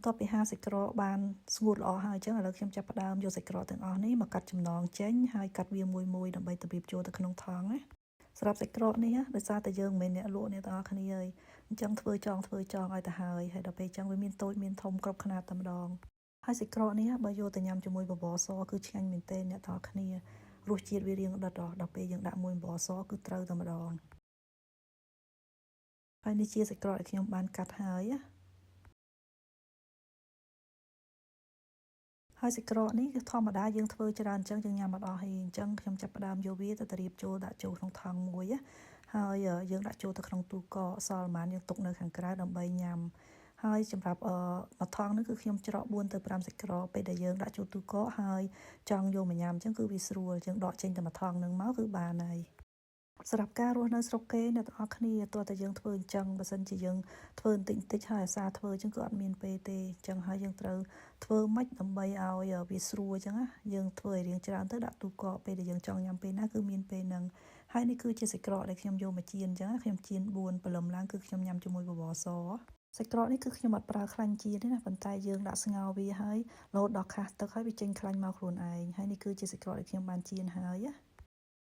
បន្ទាប់ពីហាលសាច់ក្រកបានស្ងួតល្អហើយអញ្ចឹងឥឡូវខ្ញុំចាប់ផ្ដើមយកសាច់ក្រកទាំងអស់នេះមកកាត់ចំណងចេញហើយកាត់វាមួយដើម្បីទៅរៀបចូលទៅក្នុងថង់ណាសម្រាប់សាច់ក្រកនេះដោយសារតែយើងមិនមែនអ្នកលក់អ្នកទាំងអស់គ្នាហើយអញ្ចឹងធ្វើចងឲ្យទៅហើយដល់ពេលអញ្ចឹងវាមានតូចមានធំគ្រប់ខ្នាតតែម្ដងហើយសាច់ក្រកនេះបើយកទៅញ៉ាំជាមួយបបរសគឺឆ្ងាញ់មែនទែនអ្នកទាំងអស់គ្នារសជាតិវារៀងដិតដល់ពេលយើងដាក់មួយបបរសគឺត្រូវតែម្ដងហើយនេះជាសាច់ក្រកដែលខ្ញុំបានកាត់ហើយហើយសាច់ក្រកនេះគឺធម្មតាយើងធ្វើច្រើនអញ្ចឹងយើងញ៉ាំអត់អស់ទេអញ្ចឹងខ្ញុំចាប់ផ្ដើមយកវាទៅរៀបចូលដាក់ចូលក្នុងថង់មួយហើយយើងដាក់ចូលទៅក្នុងទូកកសល់ប្រហែលយើងទុកនៅខាងក្រៅដើម្បីញ៉ាំហើយសម្រាប់មួយថង់នេះគឺខ្ញុំច្រក4ទៅ5សាច់ក្រកពេលដែលយើងដាក់ចូលទូកកហើយចង់យកមកញ៉ាំអញ្ចឹងគឺវាស្រួលយើងដកចេញតែមួយថង់នឹងមកគឺបានហើយសម្រាប់ការរស់នៅស្រុកគេអ្នកទាំងអស់គ្នាតើតើយើងធ្វើអញ្ចឹងបើសិនជាយើងធ្វើបន្តិចហើយអាសាធ្វើអញ្ចឹងគឺអត់មានពេលទេអញ្ចឹងហើយយើងត្រូវធ្វើម៉េចដើម្បីឲ្យវាស្រួលអញ្ចឹងណាយើងធ្វើឲ្យរៀងច្រើនទៅដាក់ទូកកពេលដែលយើងចង់ញ៉ាំពេលណាគឺមានពេលហ្នឹងហើយនេះគឺជាសាច់ក្រកដែលខ្ញុំយកមកចៀនអញ្ចឹងខ្ញុំចៀន4ព្រលឹមឡើងគឺខ្ញុំញ៉ាំជាមួយបបរសសាច់ក្រកនេះគឺខ្ញុំអត់ប្រើខ្លាញ់ចៀនទេណាប៉ុន្តែយើងដាក់ស្ងោរវាហើយរហូតដល់ខាសទឹកហើយវាចេញខ្លាញ់មកខ្លួនឯងហើយនេះគឺជាសាច់ក្រកដែលខ្ញុំបានចៀនហើយ